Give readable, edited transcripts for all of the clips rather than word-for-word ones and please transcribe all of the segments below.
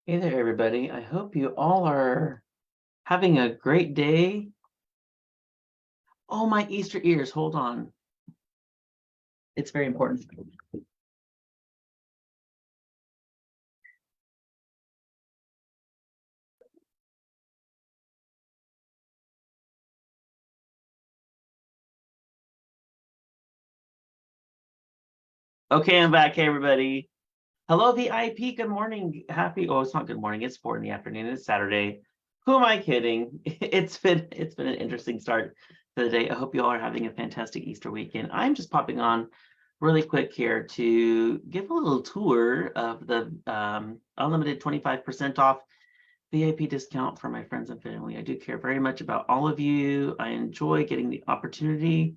Hey there, everybody. I hope you all are having a great day. Oh, my Easter ears. Hold on. It's very important. Okay, I'm back. Hey, everybody. Hello, VIP. Good morning. Oh, it's not good morning. It's 4 in the afternoon. It's Saturday. Who am I kidding? It's been an interesting start to the day. I hope you all are having a fantastic Easter weekend. I'm just popping on really quick here to give a little tour of the unlimited 25% off VIP discount for my friends and family. I do care very much about all of you. I enjoy getting the opportunity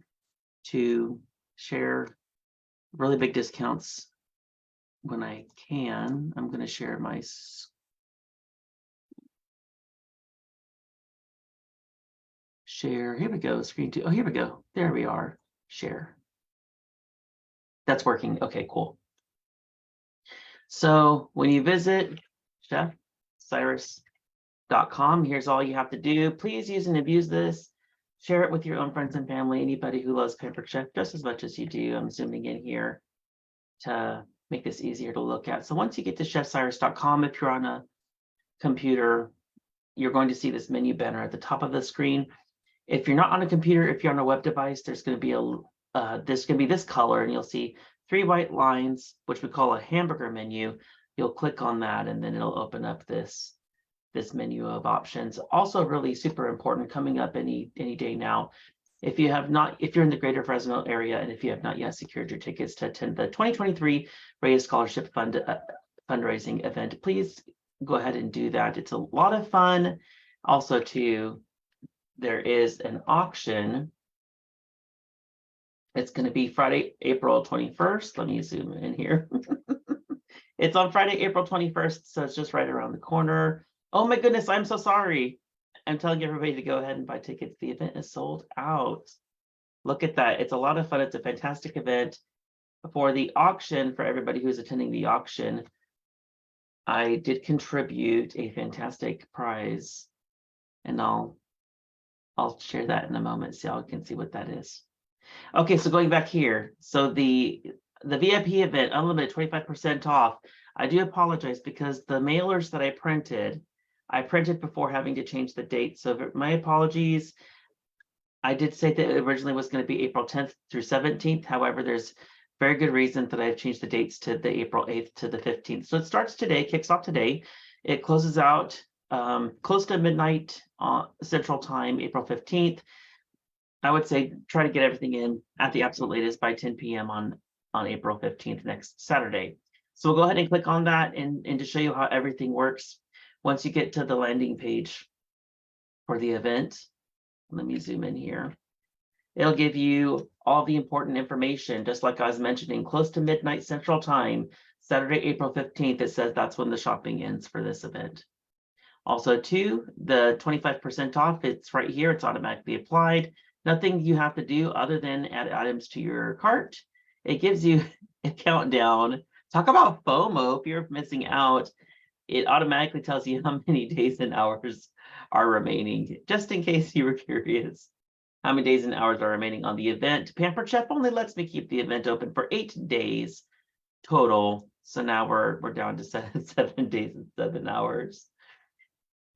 to share really big discounts when I can. I'm going to share my share. Here we go. Screen 2. Oh, here we go. There we are. Share. That's working. Okay, cool. So when you visit Chef Cyrus.com, here's all you have to do. Please use and abuse this. Share it with your own friends and family, anybody who loves Pampered Chef just as much as you do. I'm zooming in here to make this easier to look at. So once you get to chefcyrus.com, if you're on a computer, you're going to see this menu banner at the top of the screen. If you're not on a computer, if you're on a web device, there's going to be this color, and you'll see 3 white lines, which we call a hamburger menu. You'll click on that, and then it'll open up this menu of options. Also really super important, coming up any day now. If you're in the greater Fresno area, and if you have not yet secured your tickets to attend the 2023 Reyes Scholarship Fund fundraising event, please go ahead and do that. It's a lot of fun. Also, too, there is an auction. It's going to be Friday, April 21st. Let me zoom in here. It's on Friday, April 21st, so it's just right around the corner. Oh my goodness, I'm so sorry. I'm telling everybody to go ahead and buy tickets. The event is sold out. Look at that. It's a lot of fun. It's a fantastic event. For the auction, for everybody who's attending the auction, I did contribute a fantastic prize, and I'll share that in a moment so y'all can see what that is. Okay, so going back here, so the VIP event, unlimited 25% off. I do apologize because the mailers that I printed before having to change the date. So my apologies. I did say that it originally was going to be April 10th through 17th. However, there's very good reason that I've changed the dates to the April 8th to the 15th. So it starts today, kicks off today. It closes out close to midnight Central Time, April 15th. I would say try to get everything in at the absolute latest by 10 p.m. on April 15th, next Saturday. So we'll go ahead and click on that and to show you how everything works. Once you get to the landing page for the event, let me zoom in here. It'll give you all the important information, just like I was mentioning, close to midnight Central Time, Saturday, April 15th, it says that's when the shopping ends for this event. Also, too, the 25% off, it's right here, it's automatically applied. Nothing you have to do other than add items to your cart. It gives you a countdown. Talk about FOMO if you're missing out. It automatically tells you how many days and hours are remaining, just in case you were curious. How many days and hours are remaining on the event? Pampered Chef only lets me keep the event open for 8 days total. So now we're down to 7 days and 7 hours.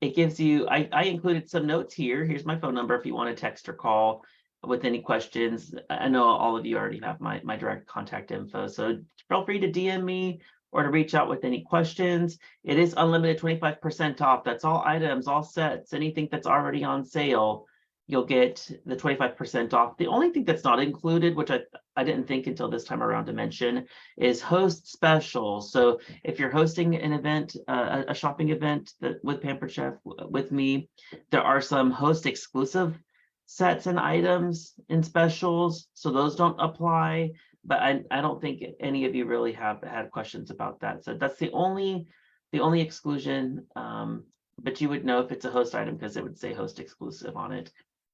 It gives you, I included some notes here. Here's my phone number if you want to text or call with any questions. I know all of you already have my direct contact info, so feel free to DM me or to reach out with any questions. It is unlimited 25% off. That's all items, all sets, anything that's already on sale, you'll get the 25% off. The only thing that's not included, which I didn't think until this time around to mention, is host specials. So if you're hosting an event, a shopping event with Pampered Chef with me, there are some host exclusive sets and items and specials. So those don't apply, but I don't think any of you really have had questions about that. So that's the only exclusion, but you would know if it's a host item because it would say host exclusive on it.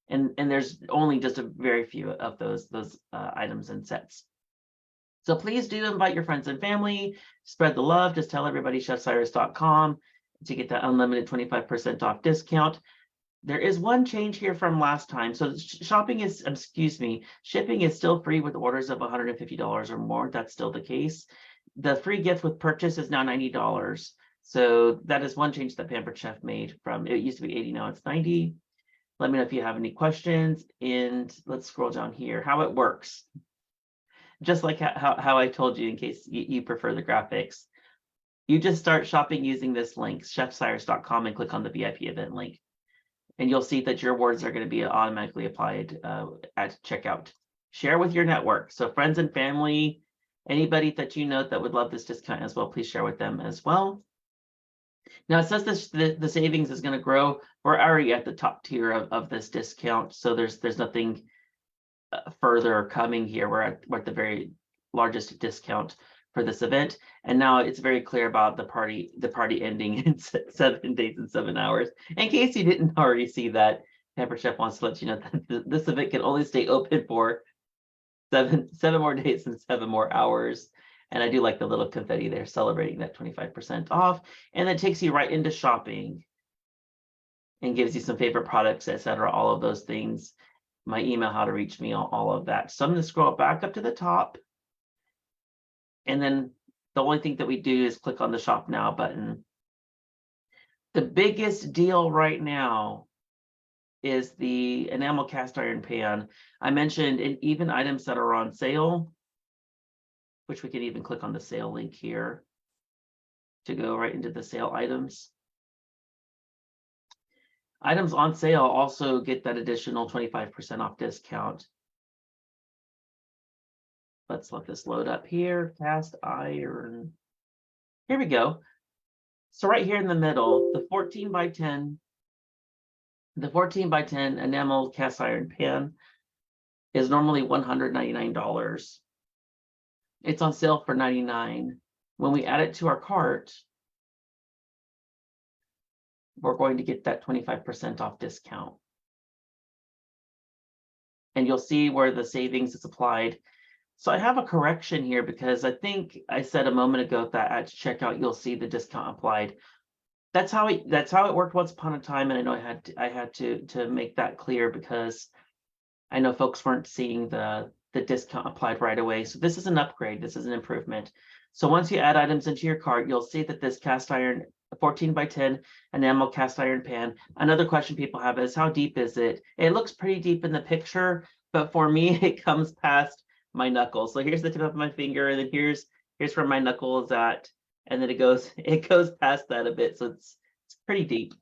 And there's only just a very few of those items and sets. So please do invite your friends and family, spread the love, just tell everybody chefcyrus.com. to get that unlimited 25% off discount. There is one change here from last time. So shipping is still free with orders of $150 or more. That's still the case. The free gift with purchase is now $90. So that is one change that Pampered Chef made from, it used to be 80, now it's 90. Let me know if you have any questions, and let's scroll down here, how it works. Just like how I told you, in case you prefer the graphics. You just start shopping using this link, chefcyrus.com, and click on the VIP event link. And you'll see that your rewards are going to be automatically applied at checkout. Share with your network. So friends and family, anybody that you know that would love this discount as well, please share with them as well. Now it says the savings is going to grow. We're already at the top tier of this discount, so there's nothing further coming here. We're at the very largest discount for this event, and now it's very clear about the party ending in 7 days and 7 hours. In case you didn't already see that, Pampered Chef wants to let you know that this event can only stay open for seven more days and 7 more hours. And I do like the little confetti there celebrating that 25% off. And that takes you right into shopping and gives you some favorite products, etc. All of those things. My email, how to reach me, all of that. So I'm going to scroll back up to the top. And then the only thing that we do is click on the Shop Now button. The biggest deal right now is the enamel cast iron pan. I mentioned even items that are on sale, which we can even click on the sale link here to go right into the sale items. Items on sale also get that additional 25% off discount. Let's let this load up here. Cast iron. Here we go. So right here in the middle, the 14 by 10 enamel cast iron pan is normally $199. It's on sale for $99. When we add it to our cart, we're going to get that 25% off discount. And you'll see where the savings is applied. So I have a correction here because I think I said a moment ago that at checkout you'll see the discount applied. That's how it worked once upon a time, and I know I had to make that clear because I know folks weren't seeing the discount applied right away. So this is an upgrade. This is an improvement. So once you add items into your cart, you'll see that this cast iron 14 by 10 enamel cast iron pan. Another question people have is, how deep is it? It looks pretty deep in the picture, but for me, it comes past my knuckles. So here's the tip of my finger, and then here's where my knuckle is at, and then it goes past that a bit. So it's pretty deep.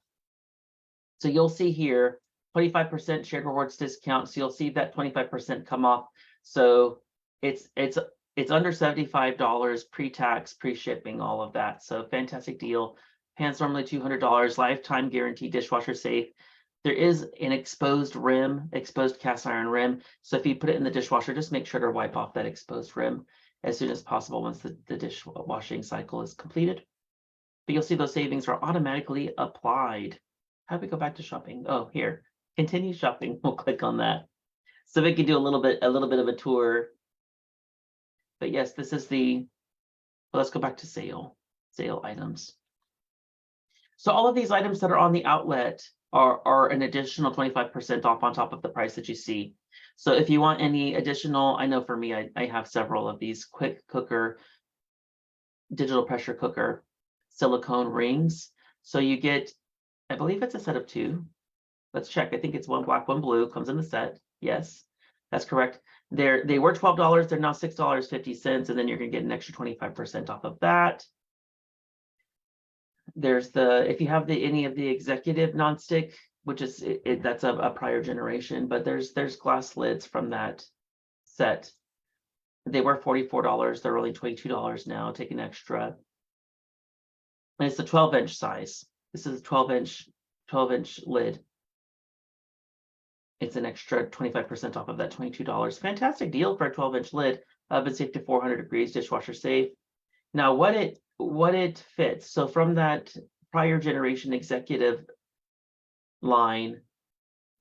So you'll see here 25% shared rewards discount. So you'll see that 25% come off. So it's under $75 pre-tax, pre-shipping, all of that. So fantastic deal. Pan's normally $200, lifetime guarantee, dishwasher safe. There is an exposed cast iron rim. So if you put it in the dishwasher, just make sure to wipe off that exposed rim as soon as possible once the dishwashing cycle is completed. But you'll see those savings are automatically applied. How do we go back to shopping? Oh, here, continue shopping. We'll click on that. So we can do a little bit of a tour. But yes, this is well, let's go back to sale items. So all of these items that are on the outlet are an additional 25% off on top of the price that you see. So if you want any additional, I know for me, I have several of these quick cooker, digital pressure cooker, silicone rings. So you get, I believe it's a set of 2. Let's check. I think it's 1 black, 1 blue, comes in the set. Yes, that's correct. They were $12, they're now $6.50, and then you're gonna get an extra 25% off of that. There's if you have any of the executive nonstick, which is that's a prior generation, but there's glass lids from that set. They were $44, they're only $22 now, take an extra. And it's the 12-inch size. This is a 12-inch lid. It's an extra 25% off of that $22. Fantastic deal for a 12-inch lid. Oven safe to 400 degrees, dishwasher safe. Now what it fits. So from that prior generation executive line,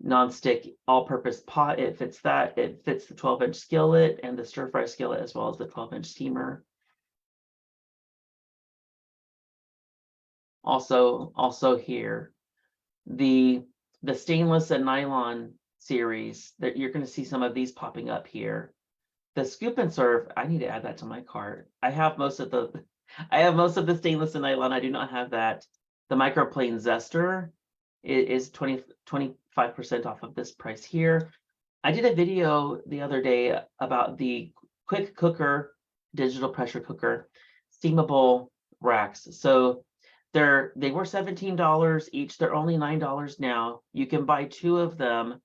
nonstick all-purpose pot, it fits that. It fits the 12-inch skillet and the stir-fry skillet, as well as the 12-inch steamer. Also here, the stainless and nylon series, that you're going to see some of these popping up here. The scoop and serve, I need to add that to my cart. I have most of the stainless and nylon. I do not have that. The microplane zester is 25% off of this price here. I did a video the other day about the quick cooker, digital pressure cooker, steamable racks. So they were $17 each. They're only $9 now. You can buy 2 of them.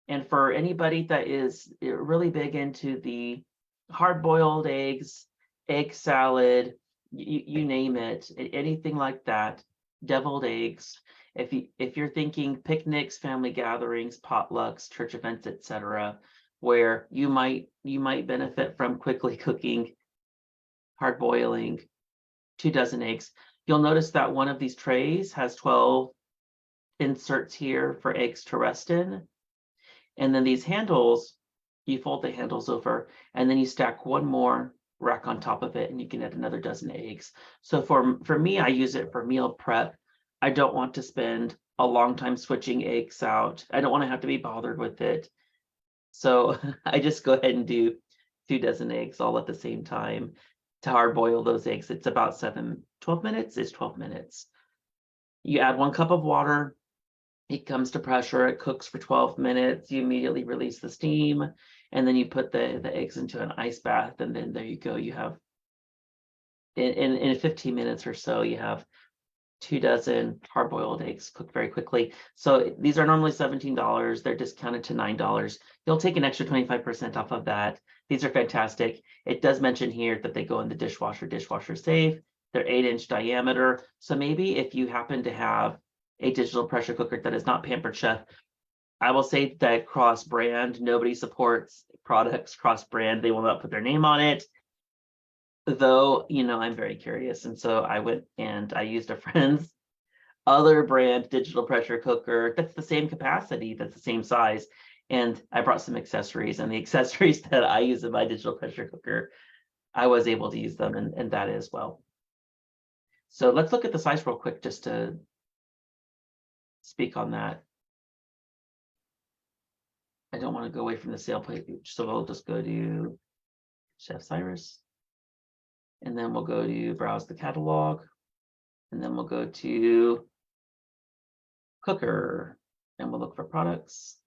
And for anybody that is really big into the hard-boiled eggs, egg salad, you name it, anything like that, deviled eggs. If you're thinking picnics, family gatherings, potlucks, church events, etc., where you might benefit from quickly cooking, hard boiling 2 dozen eggs, you'll notice that one of these trays has 12 inserts here for eggs to rest in. And then these handles, you fold the handles over, and then you stack one more rack on top of it, and you can add another dozen eggs. So for me, I use it for meal prep. I don't want to spend a long time switching eggs out. I don't want to have to be bothered with it. So I just go ahead and do 2 dozen eggs all at the same time. To hard boil those eggs, it's about 12 minutes. It's 12 minutes. You add 1 cup of water. It comes to pressure, it cooks for 12 minutes, you immediately release the steam, and then you put the eggs into an ice bath, and then there you go. You have, in 15 minutes or so, you have 2 dozen hard-boiled eggs cooked very quickly. So these are normally $17, they're discounted to $9. You'll take an extra 25% off of that. These are fantastic. It does mention here that they go in the dishwasher safe. They're 8-inch diameter. So maybe if you happen to have a digital pressure cooker that is not Pampered Chef, I will say that cross-brand, nobody supports products cross-brand. They will not put their name on it. Though, I'm very curious. And so I went and I used a friend's other brand digital pressure cooker that's the same capacity, that's the same size. And I brought some accessories, and the accessories that I use in my digital pressure cooker, I was able to use them in that as well. So let's look at the size real quick just to speak on that. I don't want to go away from the sale page, so we'll just go to Chef Cyrus, and then we'll go to browse the catalog, and then we'll go to cooker, and we'll look for products,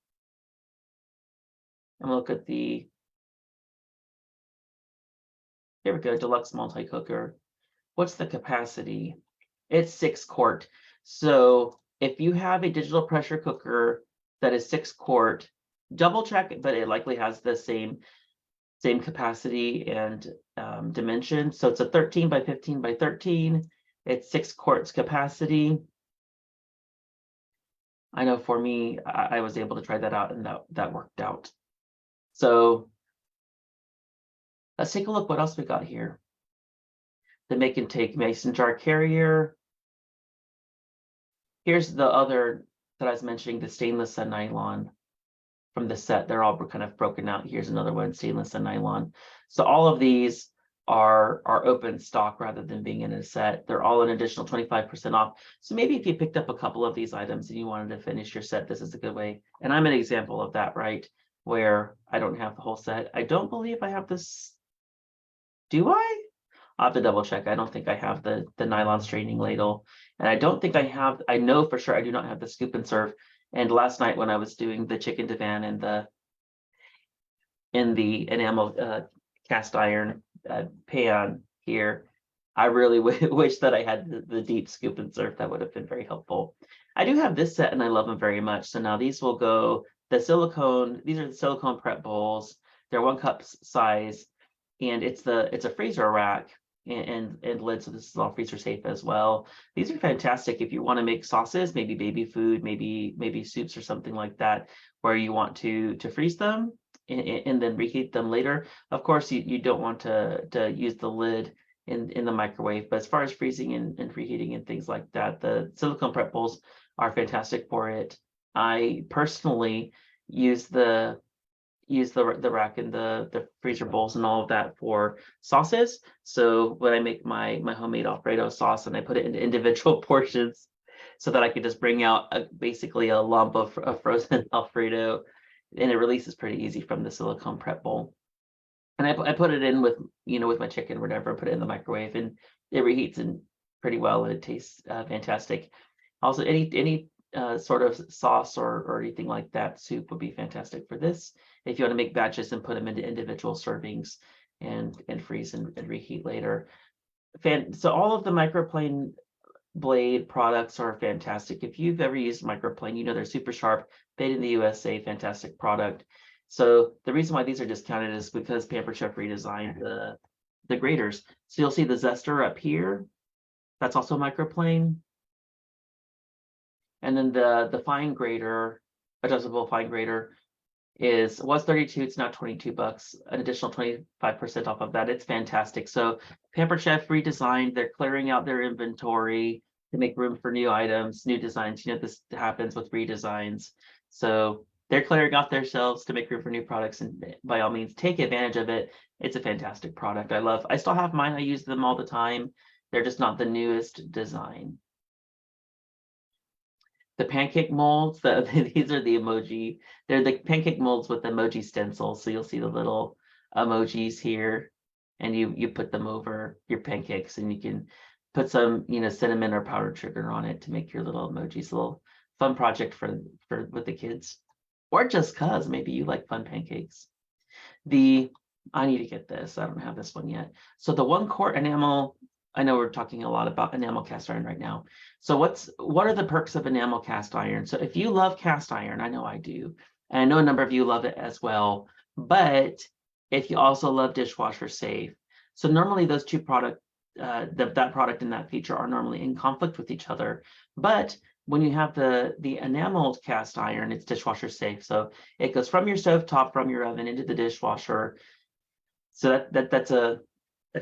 and we'll look at here we go, deluxe multi-cooker. What's the capacity? It's 6 quart. So if you have a digital pressure cooker that is 6 quart, double check, but it likely has the same capacity and dimension. So it's a 13 by 15 by 13. It's 6 quarts capacity. I know for me, I was able to try that out, and that worked out. So let's take a look what else we got here. The make and take mason jar carrier. Here's the other that I was mentioning, the stainless and nylon from the set. They're all kind of broken out. Here's another one, stainless and nylon. So all of these are open stock rather than being in a set. They're all an additional 25% off. So maybe if you picked up a couple of these items and you wanted to finish your set, this is a good way. And I'm an example of that, right? Where I don't have the whole set. I don't believe I have this. Do I? I'll have to double check. I don't think I have the nylon straining ladle. And I don't think I know for sure I do not have the scoop and serve. And last night when I was doing the chicken divan in the enamel cast iron pan here, I really wish that I had the deep scoop and serve. That would have been very helpful. I do have this set and I love them very much. So now these will go, these are the silicone prep bowls. They're 1 cup size, and it's a freezer rack and lid, so this is all freezer safe as well. These are fantastic if you want to make sauces, maybe baby food, maybe soups or something like that, where you want to freeze them and then reheat them later. Of course, you don't want to use the lid in the microwave, but as far as freezing and reheating and things like that, the silicone prep bowls are fantastic for it. I personally use the use the rack and the freezer bowls and all of that for sauces. So when I make my homemade Alfredo sauce and I put it into individual portions so that I could just bring out basically a lump of frozen Alfredo, and it releases pretty easy from the silicone prep bowl. And I put it in with, with my chicken or whatever, put it in the microwave, and it reheats in pretty well, and it tastes fantastic. Also, any sort of sauce or anything like that, soup would be fantastic for this. If you want to make batches and put them into individual servings and freeze and reheat later. So all of the microplane blade products are fantastic. If you've ever used microplane, they're super sharp, made in the USA, fantastic product. So the reason why these are discounted is because Pampered Chef redesigned the graters. So you'll see the zester up here. That's also microplane. And then the fine grater, adjustable fine grater, was 32, it's now $22, an additional 25% off of that. It's fantastic. So Pampered Chef redesigned, they're clearing out their inventory to make room for new items, new designs. This happens with redesigns. So they're clearing out their shelves to make room for new products, and by all means, take advantage of it. It's a fantastic product. I still have mine. I use them all the time. They're just not the newest design. The pancake molds, these are the emoji. They're the pancake molds with emoji stencils. So you'll see the little emojis here, and you put them over your pancakes, and you can put some, cinnamon or powdered sugar on it to make your little emojis. A little fun project for with the kids, or just cause maybe you like fun pancakes. I need to get this. I don't have this one yet. So the 1 quart enamel. I know we're talking a lot about enamel cast iron right now. So what are the perks of enamel cast iron? So if you love cast iron, I know I do, and I know a number of you love it as well, but if you also love dishwasher safe, so normally those two products, that product and that feature are normally in conflict with each other. But when you have the enameled cast iron, it's dishwasher safe. So it goes from your stovetop, from your oven into the dishwasher. So that's a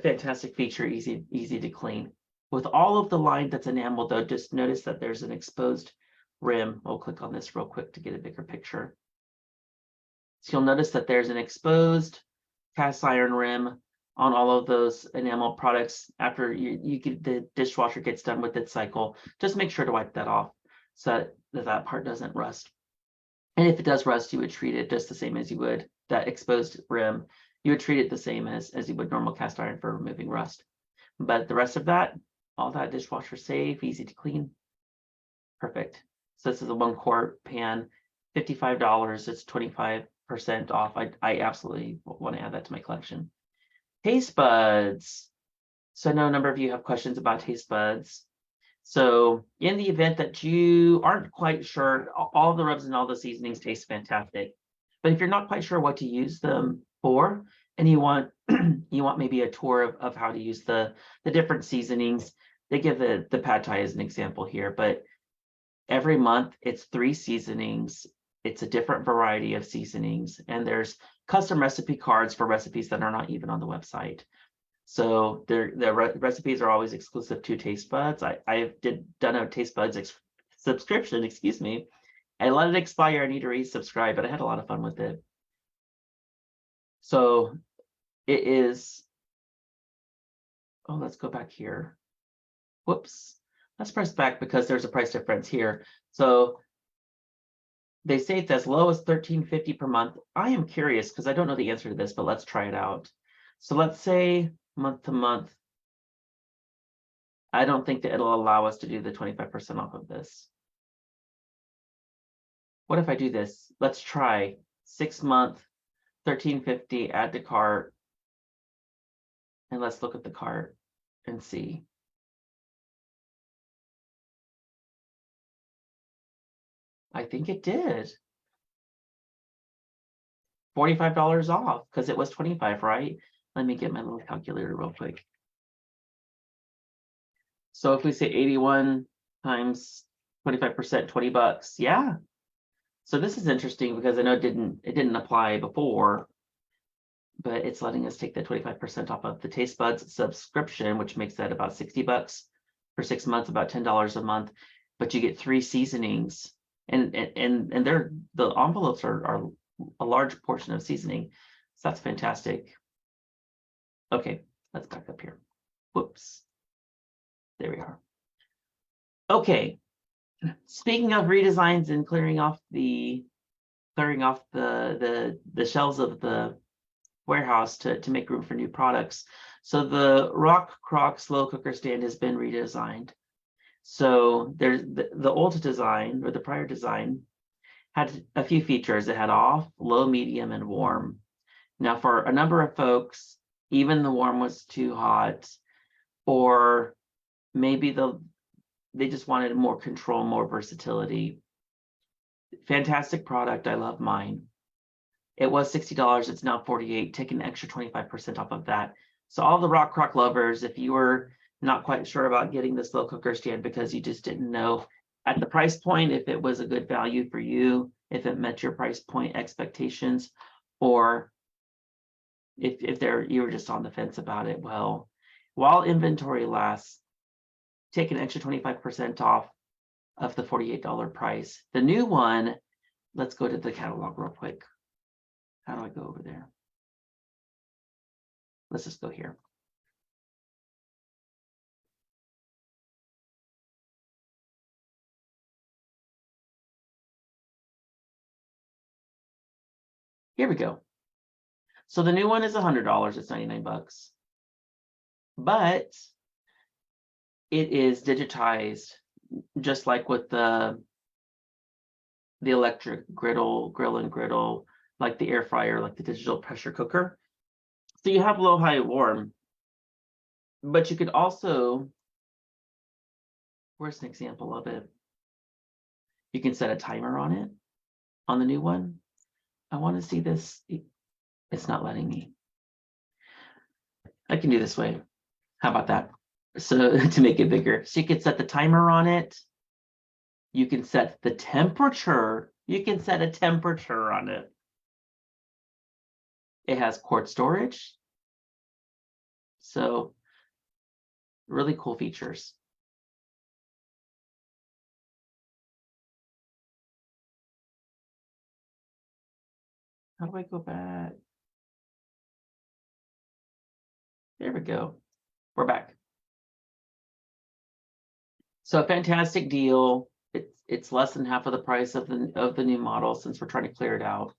fantastic feature, easy to clean. With all of the line that's enameled, though, just notice that there's an exposed rim. We'll click on this real quick to get a bigger picture. So you'll notice that there's an exposed cast iron rim on all of those enamel products. After the dishwasher gets done with its cycle, just make sure to wipe that off so that part doesn't rust. And if it does rust, you would treat it just the same as you would that exposed rim. You would treat it the same as you would normal cast iron for removing rust. But the rest of that, all that dishwasher safe, easy to clean. Perfect. So this is a 1 quart pan, $55. It's 25% off. I absolutely want to add that to my collection. Taste buds. So I know a number of you have questions about taste buds. So in the event that you aren't quite sure, all the rubs and all the seasonings taste fantastic. But if you're not quite sure what to use them for, and you want maybe a tour of how to use the different seasonings, they give the pad thai as an example here, but every month it's 3 seasonings. It's a different variety of seasonings, and there's custom recipe cards for recipes that are not even on the website. So the recipes are always exclusive to Taste Buds. I've done a Taste Buds subscription, excuse me. I let it expire. I need to resubscribe, but I had a lot of fun with it. So it is, let's go back here. Whoops, let's press back because there's a price difference here. So they say it's as low as $13.50 per month. I am curious because I don't know the answer to this, but let's try it out. So let's say month to month. I don't think that it'll allow us to do the 25% off of this. What if I do this? Let's try 6 month, $13.50, add to cart. And let's look at the cart and see. I think it did. $45 off because it was 25, right? Let me get my little calculator real quick. So if we say 81 times 25%, $20, yeah. So this is interesting because I know it didn't apply before, but it's letting us take the 25% off of the Taste Buds subscription, which makes that about $60 for 6 months, about $10 a month. But you get 3 seasonings, and the envelopes are a large portion of seasoning. So that's fantastic. Okay, let's back up here. Whoops. There we are. Okay. Speaking of redesigns and clearing off the shelves of the warehouse to make room for new products. So the Rock Crock slow cooker stand has been redesigned. So there's the old design, or the prior design, had a few features. It had off, low, medium, and warm. Now for a number of folks, even the warm was too hot, or maybe they just wanted more control, more versatility. Fantastic product. I love mine. It was $60. It's now $48. Take an extra 25% off of that. So all the Rock Crock lovers, if you were not quite sure about getting the slow cooker stand because you just didn't know at the price point if it was a good value for you, if it met your price point expectations, or if you were just on the fence about it, well, while inventory lasts, take an extra 25% off of the $48 price. The new one, let's go to the catalog real quick. How do I go over there? Let's just go here. Here we go. So the new one is $100. It's 99 bucks. But it is digitized, just like with the electric grill and griddle, like the air fryer, like the digital pressure cooker. So you have low, high, warm, but you could also, where's an example of it? You can set a timer on it, on the new one. I want to see this. It's not letting me. I can do this way. How about that? So to make it bigger. So you can set the timer on it. You can set the temperature. You can set a temperature on it. It has quart storage. So really cool features. How do I go back? There we go. We're back. So a fantastic deal. It's less than half of the price of the new model since we're trying to clear it out.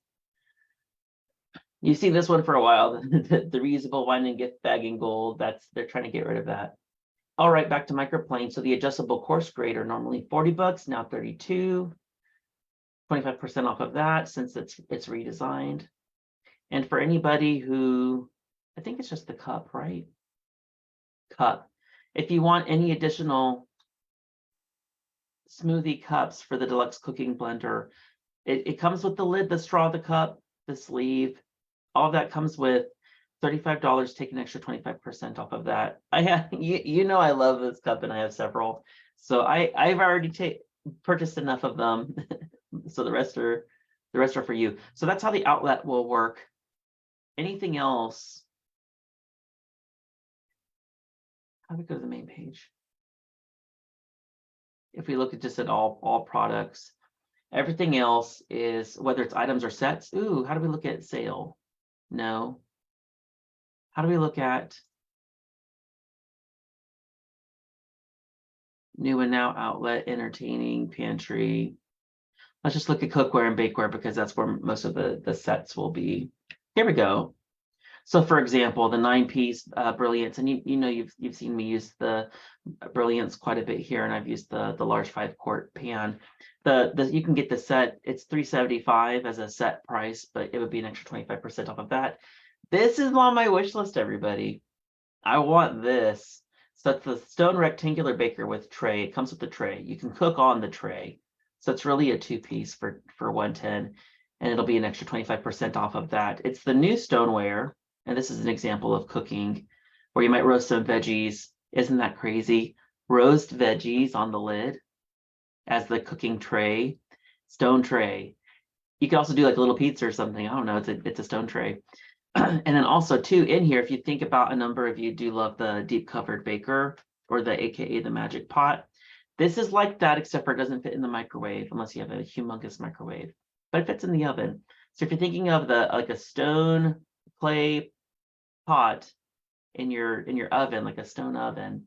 You've seen this one for a while, the reusable wine and gift bag in gold. They're trying to get rid of that. All right, back to microplane. So the adjustable course grater, normally 40 bucks, now 32. 25% off of that since it's redesigned. And for anybody who, I think it's just the cup, right? Cup. If you want any additional smoothie cups for the deluxe cooking blender, it comes with the lid, the straw, the cup, the sleeve. All that comes with $35. Take an extra 25% off of that. I have, you know, I love this cup and I have several. So I've already purchased enough of them. So the rest are for you. So that's how the outlet will work. Anything else? How do we go to the main page? If we look at just at all products, everything else is, whether it's items or sets. Ooh, how do we look at sale? No. How do we look at new and now outlet, entertaining, pantry? Let's just look at cookware and bakeware because that's where most of the sets will be. Here we go. So for example, the 9-piece Brilliance, and you know you've seen me use the Brilliance quite a bit here, and I've used the large 5-quart pan. You can get the set, it's $375 as a set price, but it would be an extra 25% off of that. This is on my wish list, everybody. I want this. So it's the stone rectangular baker with tray. It comes with the tray. You can cook on the tray. So it's really a 2-piece for $110, and it'll be an extra 25% off of that. It's the new stoneware, and this is an example of cooking where you might roast some veggies. Isn't that crazy? Roast veggies on the lid as the cooking tray, stone tray. You can also do like a little pizza or something. I don't know. It's a stone tray. And then also too in here, if you think about, a number of you do love the deep covered baker or the AKA the magic pot. This is like that, except for it doesn't fit in the microwave unless you have a humongous microwave, but it fits in the oven. So if you're thinking of like a stone clay pot in your oven, like a stone oven,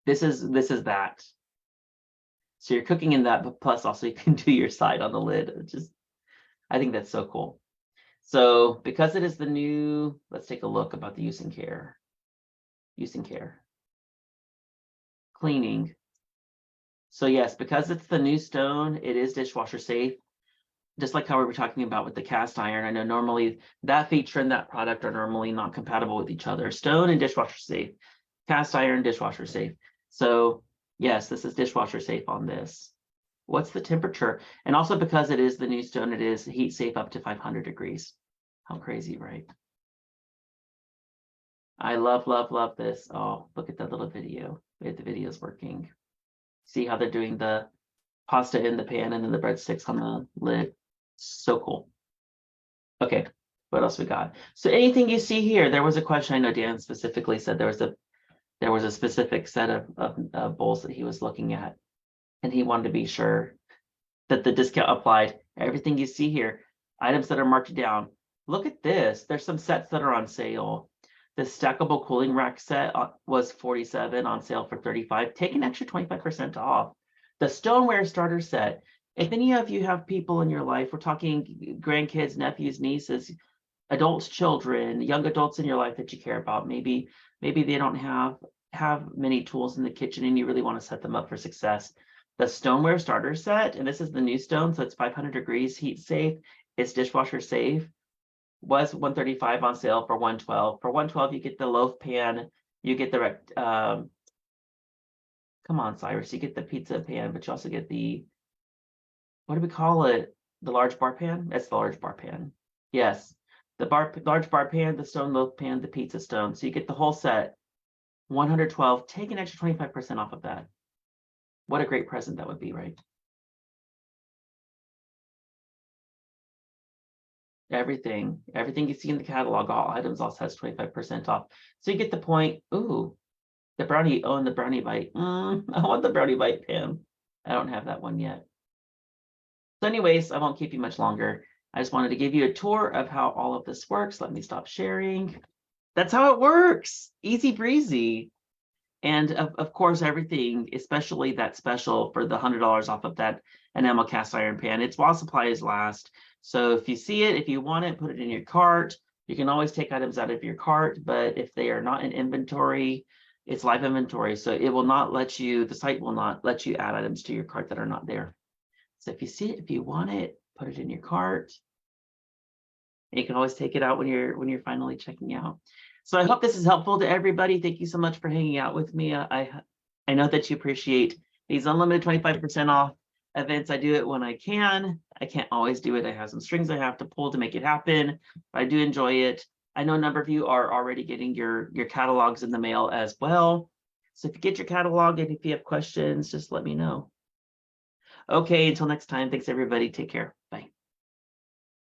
this is that. So you're cooking in that, but plus also you can do your side on the lid, which is, I think that's so cool. So because it is the new, let's take a look about the use and care. Use and care. Cleaning. So yes, because it's the new stone, it is dishwasher safe. Just like how we were talking about with the cast iron. I know normally that feature and that product are normally not compatible with each other. Stone and dishwasher safe. Cast iron, dishwasher safe. So yes, this is dishwasher safe on this. What's the temperature? And also because it is the new stone, it is heat safe up to 500 degrees. How crazy, right? I love, love, love this. Oh, look at that little video. The video's working. See how they're doing the pasta in the pan and then the breadsticks on the lid. So cool. Okay, what else we got? So anything you see here, there was a question. I know Dan specifically said there was a specific set of bowls that he was looking at, and he wanted to be sure that the discount applied. Everything you see here, items that are marked down. Look at this. There's some sets that are on sale. The stackable cooling rack set was $47 on sale for $35. Take an extra 25% off. The stoneware starter set. If any of you have people in your life, we're talking grandkids, nephews, nieces, adults, children, young adults in your life that you care about. Maybe they don't have many tools in the kitchen and you really want to set them up for success. The stoneware starter set, and this is the new stone, so it's 500 degrees, heat safe, it's dishwasher safe, was $135 on sale for $112. For $112, you get the loaf pan, you get the come on, Cyrus, you get the pizza pan, but you also get the, what do we call it? The large bar pan? That's the large bar pan. Yes, the large bar pan, the stone loaf pan, the pizza stone. So you get the whole set, $112. Take an extra 25% off of that. What a great present that would be, right? Everything you see in the catalog, all items also has 25% off. So you get the point. Ooh, the brownie, oh, and the brownie bite. I want the brownie bite pan. I don't have that one yet. So anyways, I won't keep you much longer. I just wanted to give you a tour of how all of this works. Let me stop sharing. That's how it works. Easy breezy. And of course, everything, especially that special for the $100 off of that enamel cast iron pan, it's while supplies last. So if you see it, if you want it, put it in your cart. You can always take items out of your cart, but if they are not in inventory, it's live inventory. So it will not let you, the site will not let you add items to your cart that are not there. So if you see it, if you want it, put it in your cart. And you can always take it out when you're finally checking out. So I hope this is helpful to everybody. Thank you so much for hanging out with me. I know that you appreciate these unlimited 25% off events. I do it when I can. I can't always do it. I have some strings I have to pull to make it happen, but I do enjoy it. I know a number of you are already getting your catalogs in the mail as well. So if you get your catalog and if you have questions, just let me know. Okay, until next time, thanks everybody. Take care. Bye.